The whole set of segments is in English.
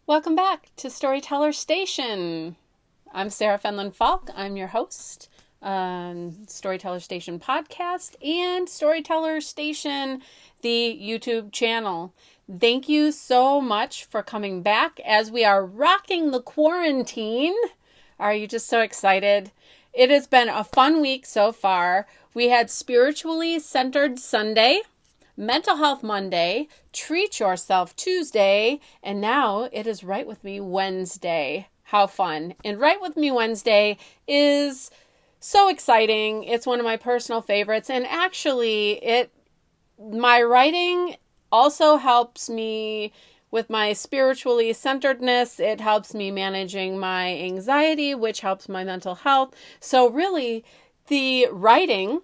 Welcome back to Storyteller Station. I'm Sarah Fenlon Falk. I'm your host on Storyteller Station podcast and Storyteller Station, the YouTube channel. Thank you so much for coming back as we are rocking the quarantine. Are you just so excited? It has been a fun week so far. We had Spiritually Centered Sunday, Mental Health Monday, Treat Yourself Tuesday, and now it is Write With Me Wednesday. How fun. And Write With Me Wednesday is so exciting. It's one of my personal favorites, and actually my writing also helps me with my spiritually centeredness. It helps me managing my anxiety, which helps my mental health. So really, the writing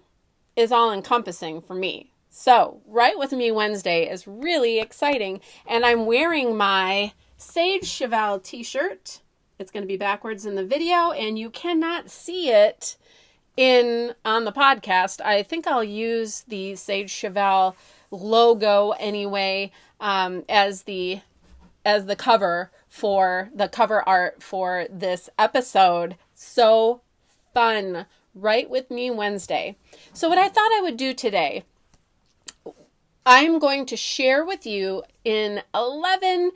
is all encompassing for me. So, Write With Me Wednesday is really exciting. And I'm wearing my Sage Cheval t-shirt. It's going to be backwards in the video, and you cannot see it on the podcast. I think I'll use the Sage Cheval logo anyway, as the cover for the cover art for this episode. So fun. Write With Me Wednesday. So what I thought I would do today, I'm going to share with you in 11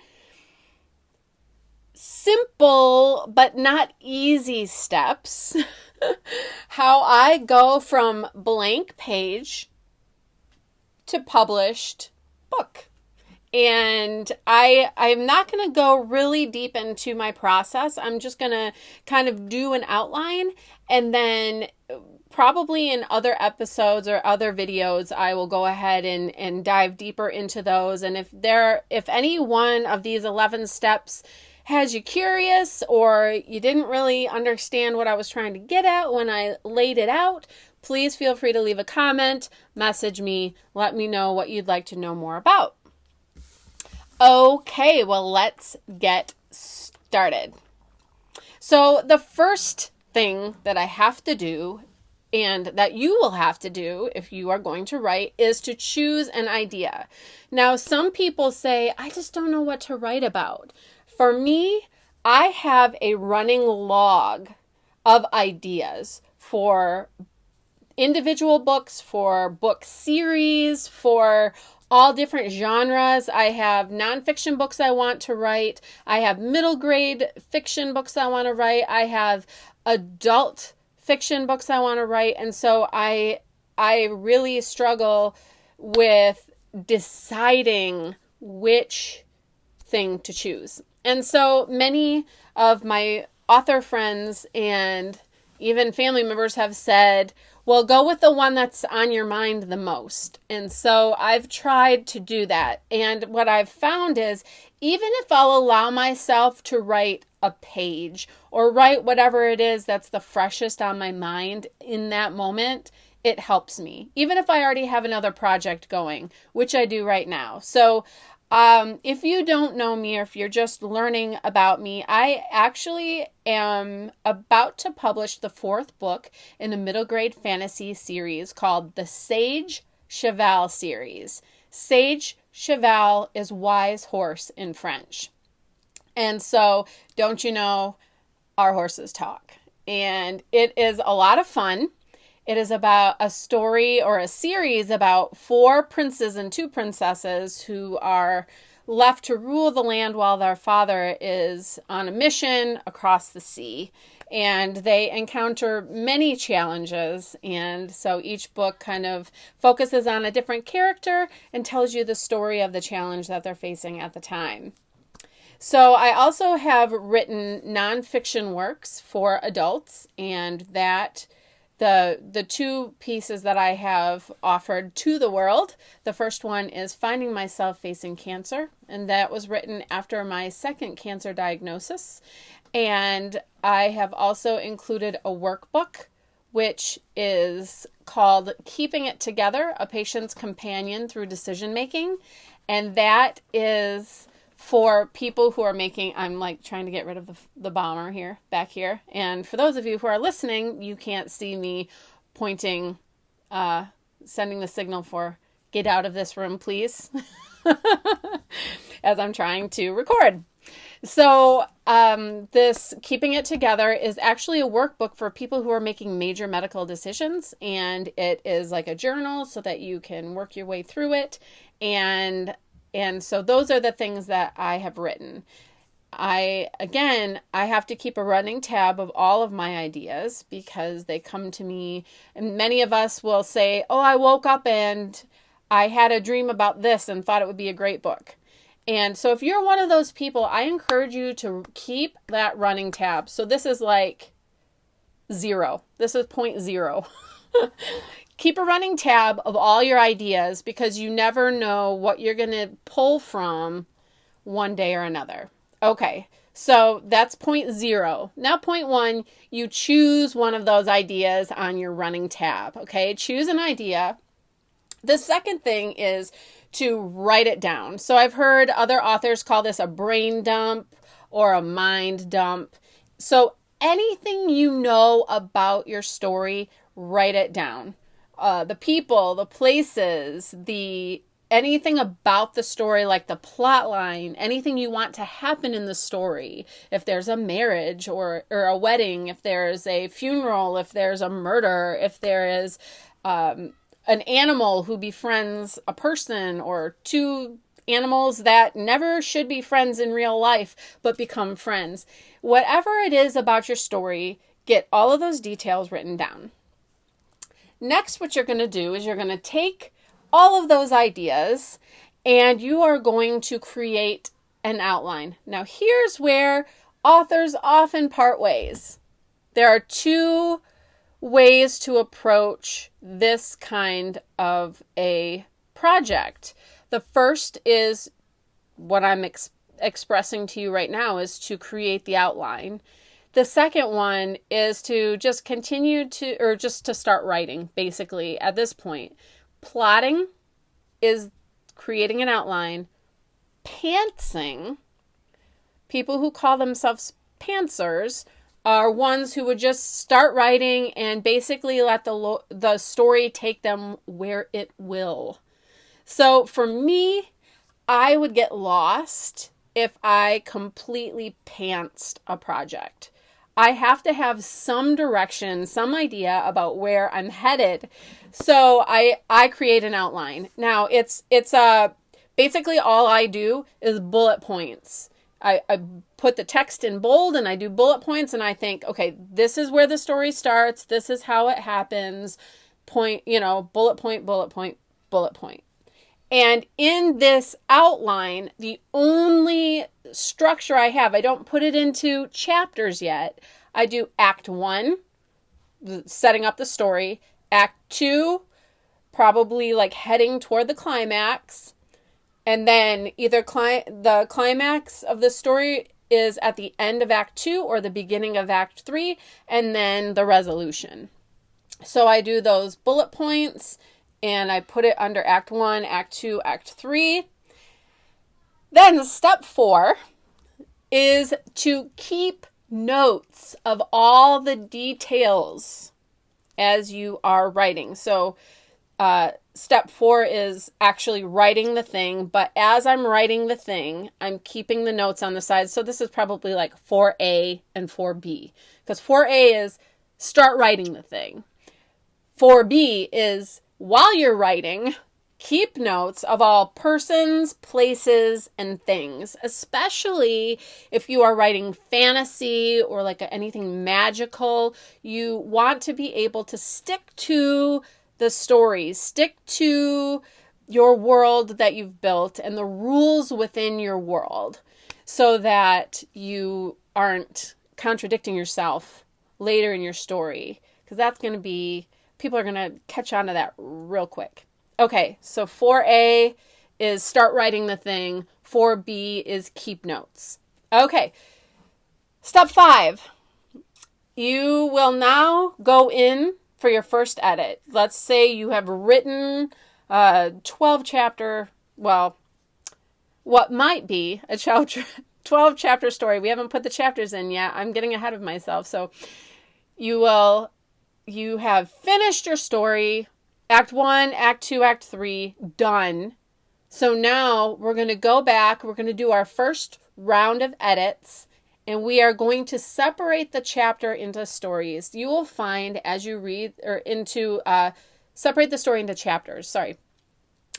simple but not easy steps how I go from blank page to published book. And I'm not going to go really deep into my process. I'm just going to kind of do an outline, and then probably in other episodes or other videos, I will go ahead and dive deeper into those. And if any one of these 11 steps has you curious, or you didn't really understand what I was trying to get at when I laid it out, please feel free to leave a comment, message me, let me know what you'd like to know more about. Okay, well, let's get started. So the first thing that I have to do, and that you will have to do if you are going to write, is to choose an idea. Now, some people say, I just don't know what to write about. For me, I have a running log of ideas for individual books, for book series, for all different genres. I have nonfiction books I want to write. I have middle grade fiction books I want to write. I have adult fiction books I want to write. And so I really struggle with deciding which thing to choose. And so many of my author friends and even family members have said, well, go with the one that's on your mind the most. And so I've tried to do that. And what I've found is, even if I'll allow myself to write a page or write whatever it is that's the freshest on my mind in that moment, it helps me. Even if I already have another project going, which I do right now. So if you don't know me, or if you're just learning about me, I actually am about to publish the 4th book in a middle grade fantasy series called the Sage Cheval series. Sage Cheval is wise horse in French. And so, don't you know, our horses talk. And it is a lot of fun. It is about a story or a series about 4 princes and 2 princesses who are left to rule the land while their father is on a mission across the sea. And they encounter many challenges. And so each book kind of focuses on a different character and tells you the story of the challenge that they're facing at the time. So I also have written nonfiction works for adults, and that the 2 pieces that I have offered to the world. The first one is Finding Myself Facing Cancer, and that was written after my 2nd cancer diagnosis. And I have also included a workbook, which is called Keeping It Together, A Patient's Companion Through Decision Making. And that is for people who are making, I'm like trying to get rid of the bomber here, back here. And for those of you who are listening, you can't see me pointing, sending the signal for get out of this room, please, as I'm trying to record. So, this Keeping It Together is actually a workbook for people who are making major medical decisions. And it is like a journal so that you can work your way through it. And so those are the things that I have written. I have to keep a running tab of all of my ideas because they come to me, and many of us will say, "Oh, I woke up and I had a dream about this and thought it would be a great book." And so if you're one of those people, I encourage you to keep that running tab. So this is like 0. This is point 0. Keep a running tab of all your ideas because you never know what you're going to pull from one day or another. Okay, so that's point 0. Now point 1, you choose one of those ideas on your running tab. Okay, choose an idea. The second thing is to write it down. So I've heard other authors call this a brain dump or a mind dump. So anything you know about your story, write it down. The people, the places, anything about the story, like the plot line, anything you want to happen in the story. If there's a marriage or a wedding, if there's a funeral, if there's a murder, if there is an animal who befriends a person, or 2 animals that never should be friends in real life but become friends. Whatever it is about your story, get all of those details written down. Next, what you're going to do is you're going to take all of those ideas and you are going to create an outline. Now, here's where authors often part ways. There are 2 ways to approach this kind of a project. The first is what I'm expressing to you right now, is to create the outline. The second one is to just just to start writing, basically, at this point. Plotting is creating an outline. Pantsing, people who call themselves pantsers, are ones who would just start writing and basically let the story take them where it will. So for me, I would get lost if I completely pantsed a project. I have to have some direction, some idea about where I'm headed. So I create an outline. Now it's basically all I do is bullet points. I put the text in bold and I do bullet points and I think, okay, this is where the story starts. This is how it happens. Bullet point, bullet point, bullet point. And in this outline, the only structure I have, I don't put it into chapters yet. I do Act 1, setting up the story. Act 2, probably like heading toward the climax. And then either the climax of the story is at the end of Act 2 or the beginning of Act 3, and then the resolution. So I do those bullet points and I put it under Act 1, Act 2, Act 3. Then step 4 is to keep notes of all the details as you are writing. So step 4 is actually writing the thing, but as I'm writing the thing, I'm keeping the notes on the side. So this is probably like 4A and 4B, because 4A is start writing the thing. 4B is while you're writing, keep notes of all persons, places, and things, especially if you are writing fantasy or like anything magical. You want to be able to stick to the stories, stick to your world that you've built and the rules within your world so that you aren't contradicting yourself later in your story, because that's going to be, people are going to catch on to that real quick. Okay, so 4A is start writing the thing. 4B is keep notes. Okay, step 5. You will now go in for your first edit. Let's say you have written a 12-chapter, well, what might be a 12-chapter story. We haven't put the chapters in yet. I'm getting ahead of myself. So you have finished your story. Act 1, Act 2, Act 3, done. So now we're going to go back. We're going to do our first round of edits, and we are going to separate the chapter into stories. You will find as you read, or into, separate the story into chapters, sorry.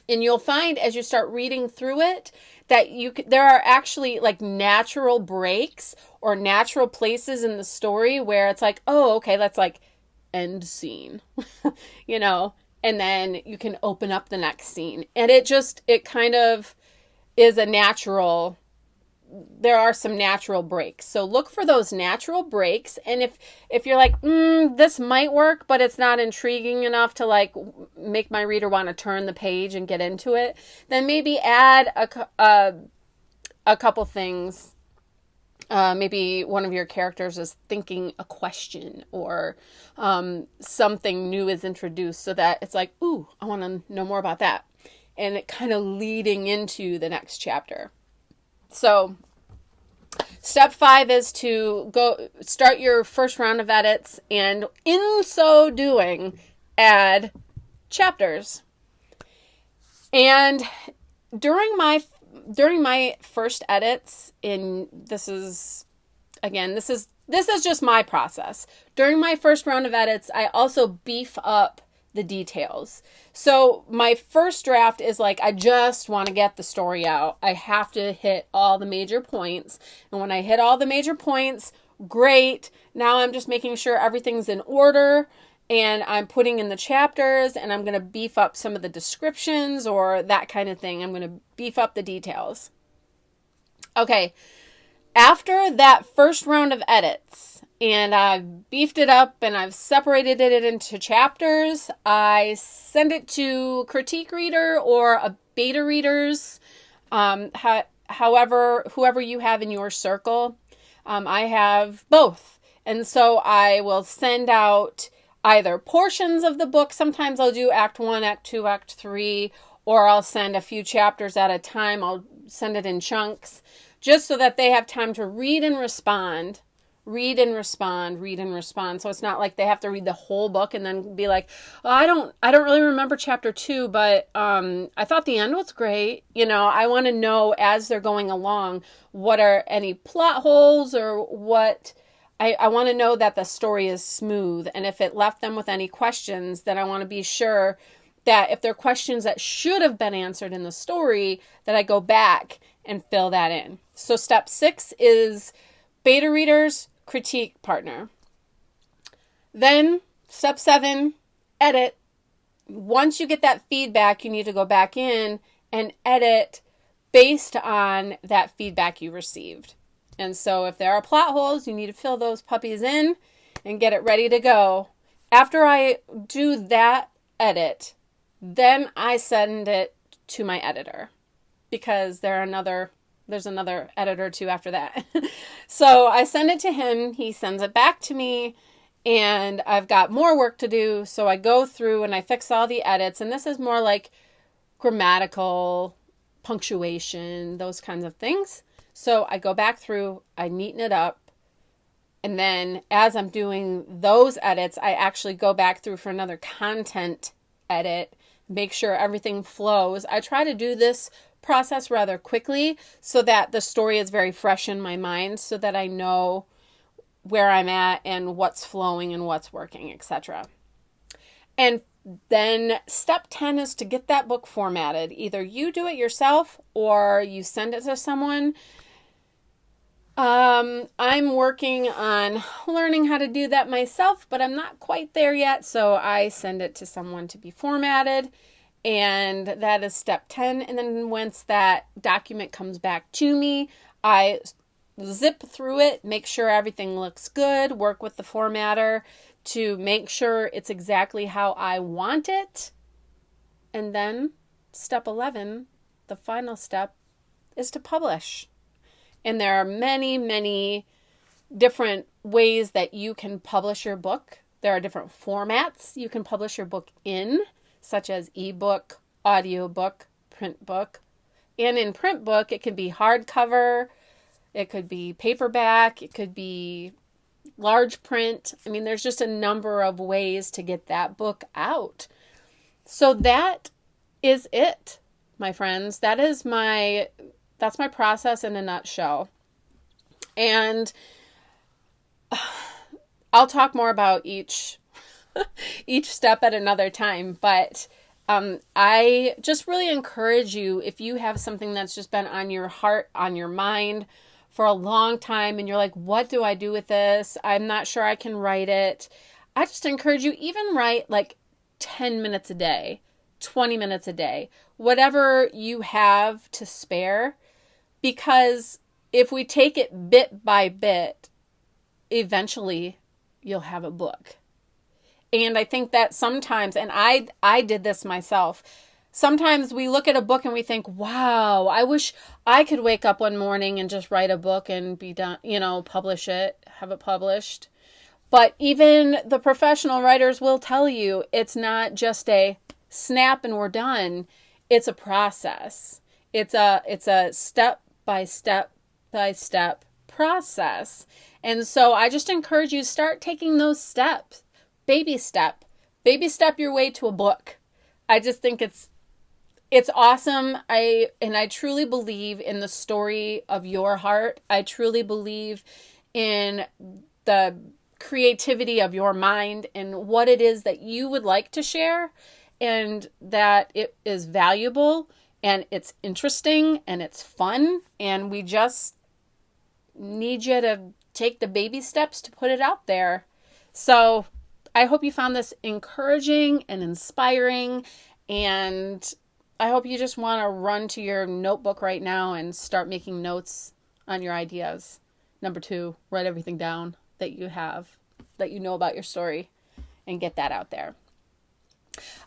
And you'll find as you start reading through it that there are actually like natural breaks or natural places in the story where it's like, oh, okay, that's like end scene, you know, and then you can open up the next scene. And it kind of is a natural, there are some natural breaks. So look for those natural breaks. And if you're like, this might work, but it's not intriguing enough to like make my reader want to turn the page and get into it, then maybe add a couple things. Maybe one of your characters is thinking a question, or something new is introduced so that it's like, ooh, I want to know more about that. And it kind of leading into the next chapter. So step 5 is to go start your first round of edits, and in so doing, add chapters. And during my first edits, this is just my process. During my first round of edits, I also beef up the details. So my first draft is like, I just want to get the story out. I have to hit all the major points. And when I hit all the major points, great. Now I'm just making sure everything's in order, and I'm putting in the chapters, and I'm going to beef up some of the descriptions or that kind of thing. I'm going to beef up the details. Okay. After that first round of edits, and I've beefed it up and I've separated it into chapters, I send it to critique reader or a beta readers, whoever you have in your circle. I have both. And so I will send out either portions of the book. Sometimes I'll do Act 1, Act 2, Act 3, or I'll send a few chapters at a time. I'll send it in chunks, just so that they have time to read and respond. So it's not like they have to read the whole book and then be like, oh, I don't really remember chapter 2, but I thought the end was great. You know, I want to know as they're going along, what are any plot holes, or what I want to know that the story is smooth. And if it left them with any questions, then I want to be sure that if there are questions that should have been answered in the story, that I go back and fill that in. So step 6 is beta readers, critique partner. Then step 7, edit. Once you get that feedback, you need to go back in and edit based on that feedback you received. And so if there are plot holes, you need to fill those puppies in and get it ready to go. After I do that edit, then I send it to my editor, because there's another editor too after that. So I send it to him, he sends it back to me, and I've got more work to do. So I go through and I fix all the edits, and this is more like grammatical, punctuation, those kinds of things. So I go back through, I neaten it up, and then as I'm doing those edits, I actually go back through for another content edit, make sure everything flows. I try to do this process rather quickly so that the story is very fresh in my mind, so that I know where I'm at and what's flowing and what's working, etc. And then step 10 is to get that book formatted. Either you do it yourself or you send it to someone. I'm working on learning how to do that myself, but I'm not quite there yet. So I send it to someone to be formatted, and that is step 10. And then once that document comes back to me, I zip through it, make sure everything looks good, work with the formatter to make sure it's exactly how I want it. And then step 11, the final step, is to publish. And there are many, many different ways that you can publish your book. There are different formats you can publish your book in, such as ebook, audiobook, print book. And in print book, it can be hardcover, it could be paperback, it could be large print. I mean, there's just a number of ways to get that book out. So that is it. my friends. That's my process in a nutshell. And I'll talk more about each step at another time, but I just really encourage you, if you have something that's just been on your heart, on your mind for a long time, and you're like, what do I do with this? I'm not sure I can write it. I just encourage you, even write like 10 minutes a day, 20 minutes a day, whatever you have to spare, because if we take it bit by bit, eventually you'll have a book. And I think that sometimes, and I did this myself, sometimes we look at a book and we think, wow, I wish I could wake up one morning and just write a book and be done, publish it, have it published. But even the professional writers will tell you it's not just a snap and we're done. It's a process. It's a step by step process. And so I just encourage you to start taking those steps. Baby step your way to a book. I just think it's awesome. I truly believe in the story of your heart. I truly believe in the creativity of your mind and what it is that you would like to share, and that it is valuable and it's interesting and it's fun, and we just need you to take the baby steps to put it out there. So I hope you found this encouraging and inspiring, and I hope you just want to run to your notebook right now and start making notes on your ideas. Number 2, write everything down that you have, that you know about your story, and get that out there.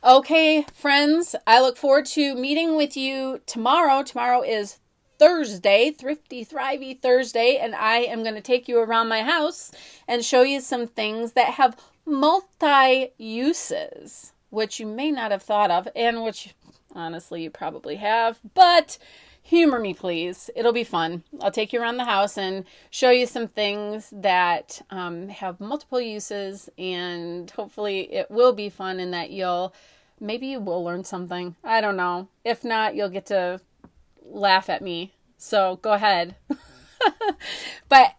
Okay, friends, I look forward to meeting with you tomorrow. Tomorrow is Thursday, Thrifty, Thrivey Thursday, and I am going to take you around my house and show you some things that have multi-uses, which you may not have thought of, and which honestly you probably have, but humor me please. It'll be fun. I'll take you around the house and show you some things that have multiple uses, and hopefully it will be fun in that maybe you will learn something. I don't know. If not, you'll get to laugh at me. So go ahead. But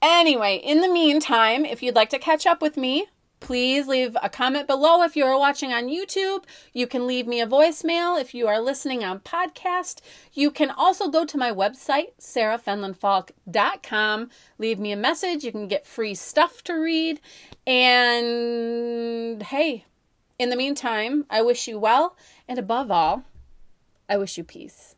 anyway, in the meantime, if you'd like to catch up with me, please leave a comment below. If you're watching on YouTube, you can leave me a voicemail. If you are listening on podcast, you can also go to my website, sarahfenlonfalk.com. Leave me a message. You can get free stuff to read. And hey, in the meantime, I wish you well. And above all, I wish you peace.